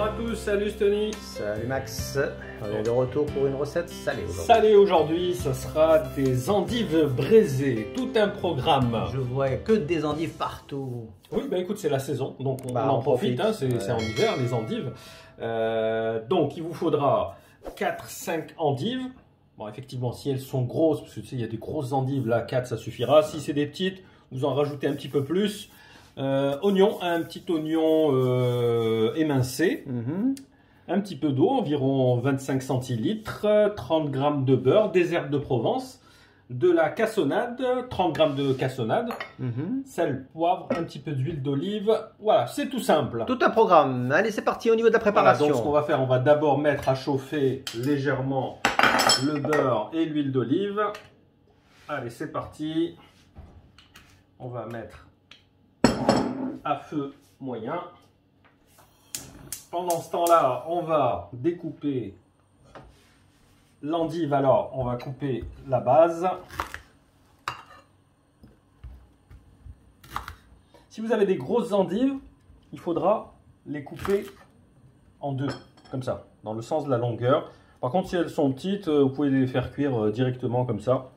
Bonjour à tous, salut Tony. Salut Max, on est de retour pour une recette salée aujourd'hui. Salée aujourd'hui, ce sera des endives braisées, tout un programme. Je vois que des endives partout. Oui, bah écoute, c'est la saison, donc on en profite, hein, c'est en hiver les endives. Donc il vous faudra 4-5 endives. Bon, effectivement, si elles sont grosses, parce que tu sais, il y a des grosses endives, là 4 ça suffira. Si c'est des petites, vous en rajoutez un petit peu plus. Oignon, un petit oignon émincé, un petit peu d'eau, environ 25 centilitres, 30 g de beurre, des herbes de Provence, de la cassonade, 30 g de cassonade, sel, poivre, un petit peu d'huile d'olive. Voilà, c'est tout simple. Tout un programme. Allez, c'est parti au niveau de la préparation. Voilà, donc ce qu'on va faire, on va d'abord mettre à chauffer légèrement le beurre et l'huile d'olive. Allez, c'est parti. On va mettre à feu moyen. Pendant ce temps-là, on va découper l'endive. Alors, on va couper la base. Si vous avez des grosses endives, il faudra les couper en deux, comme ça, dans le sens de la longueur. Par contre, si elles sont petites, vous pouvez les faire cuire directement comme ça.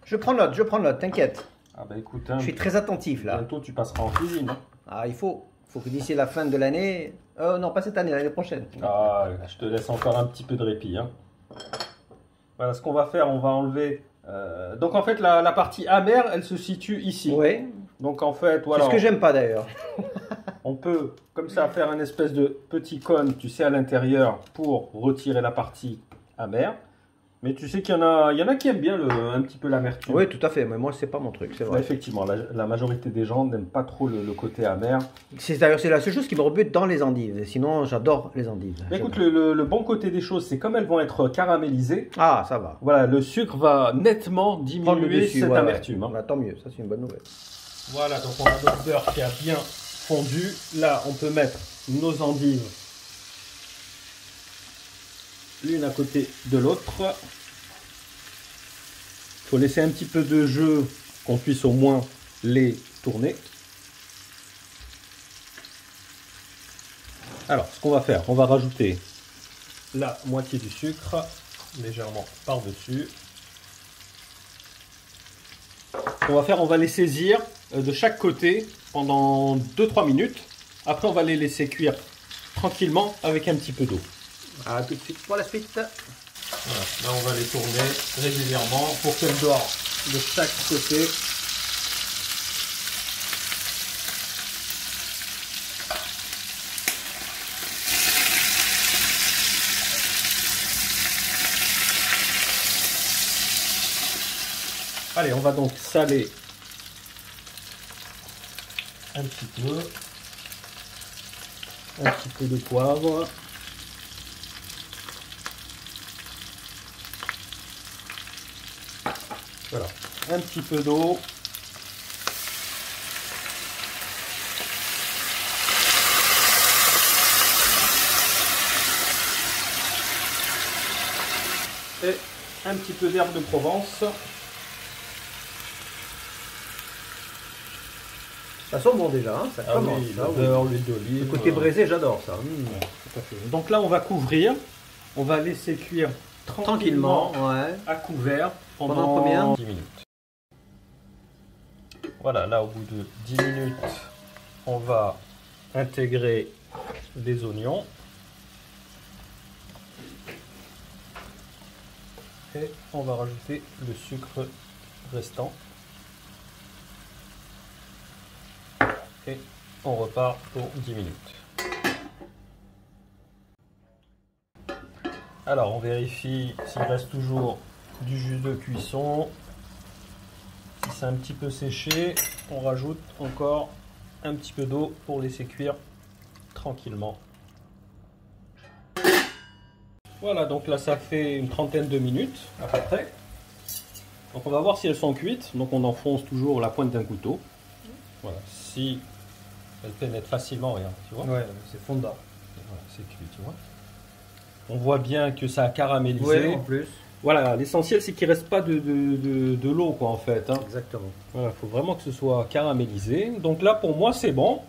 Je prends note, t'inquiète. Ah bah écoute, hein, je suis très attentif là. Bientôt tu passeras en cuisine. Hein. Ah, il faut que d'ici la fin de l'année, non pas cette année, l'année prochaine. Ah, je te laisse encore un petit peu de répit. Hein. Voilà, ce qu'on va faire, on va enlever. Donc en fait, la partie amère, elle se situe ici. Oui. Donc en fait, voilà. C'est ce que j'aime pas d'ailleurs. On peut comme ça faire un espèce de petit cône, tu sais, à l'intérieur pour retirer la partie amère. Mais tu sais qu'il y en a qui aiment bien un petit peu l'amertume. Oui, tout à fait. Mais moi, c'est pas mon truc, c'est vrai. Effectivement, la majorité des gens n'aiment pas trop le côté amer. D'ailleurs, c'est la seule chose qui me rebute dans les endives. Sinon, j'adore les endives. Mais écoute, le bon côté des choses, c'est comme elles vont être caramélisées. Ah, ça va. Voilà, le sucre va nettement diminuer cette amertume. Hein. Bah, tant mieux, ça c'est une bonne nouvelle. Voilà, donc on a notre beurre qui a bien fondu. Là, on peut mettre nos endives l'une à côté de l'autre. Il faut laisser un petit peu de jeu, qu'on puisse au moins les tourner. Alors, ce qu'on va faire, on va rajouter la moitié du sucre, légèrement par-dessus. Ce qu'on va faire, on va les saisir de chaque côté pendant 2-3 minutes. Après, on va les laisser cuire tranquillement avec un petit peu d'eau. À tout de suite pour la suite. Voilà. Là, on va les tourner régulièrement pour qu'elles dorent de chaque côté. Allez, on va donc saler un petit peu de poivre. Voilà, un petit peu d'eau. Et un petit peu d'herbe de Provence. Ça sent bon déjà, hein, ça commence. Oui, le beurre, l'huile d'olive. Le côté braisé, j'adore ça. Ouais, tout à fait. Donc là, on va couvrir. On va laisser cuire tranquillement ouais. à couvert pendant combien? 10 minutes. Voilà, là, au bout de 10 minutes, on va intégrer les oignons. Et on va rajouter le sucre restant. Et on repart pour 10 minutes. Alors on vérifie s'il reste toujours du jus de cuisson. Si c'est un petit peu séché, on rajoute encore un petit peu d'eau pour laisser cuire tranquillement. Voilà, donc là ça fait une trentaine de minutes à peu près. Donc on va voir si elles sont cuites. Donc on enfonce toujours la pointe d'un couteau. Voilà, si elle pénètre facilement, regarde, tu vois. Ouais, c'est fondant. Voilà, c'est cuit, tu vois. On voit bien que ça a caramélisé. Oui, en plus. Voilà, l'essentiel c'est qu'il ne reste pas de l'eau, quoi, en fait. Hein. Exactement. Voilà, il faut vraiment que ce soit caramélisé. Donc là, pour moi, c'est bon.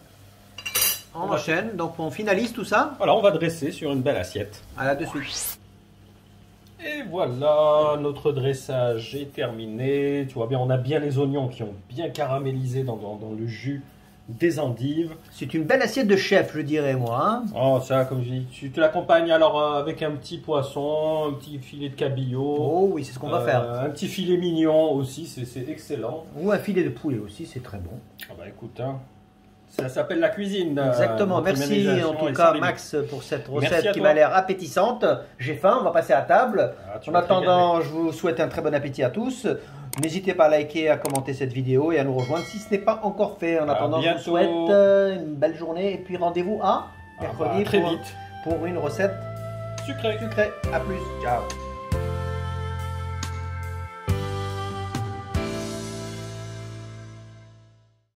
On enchaîne, donc on finalise tout ça. Voilà, on va dresser sur une belle assiette. À là de suite. Et voilà, notre dressage est terminé. Tu vois bien, on a bien les oignons qui ont bien caramélisé dans le jus des endives. C'est une belle assiette de chef, je dirais moi. Hein. Oh, ça, comme je dis, tu te l'accompagnes alors avec un petit poisson, un petit filet de cabillaud. Oh oui, c'est ce qu'on va faire. Un petit filet mignon aussi, c'est excellent. Ou un filet de poulet aussi, c'est très bon. Ah bah écoute, hein, ça s'appelle la cuisine. Exactement, merci en tout cas Max pour cette recette qui m'a l'air appétissante. J'ai faim, on va passer à table. En attendant, je vous souhaite un très bon appétit à tous. N'hésitez pas à liker, à commenter cette vidéo et à nous rejoindre si ce n'est pas encore fait. En attendant, je vous souhaite une belle journée et puis rendez-vous à mercredi très vite pour une recette sucrée. A plus, ciao.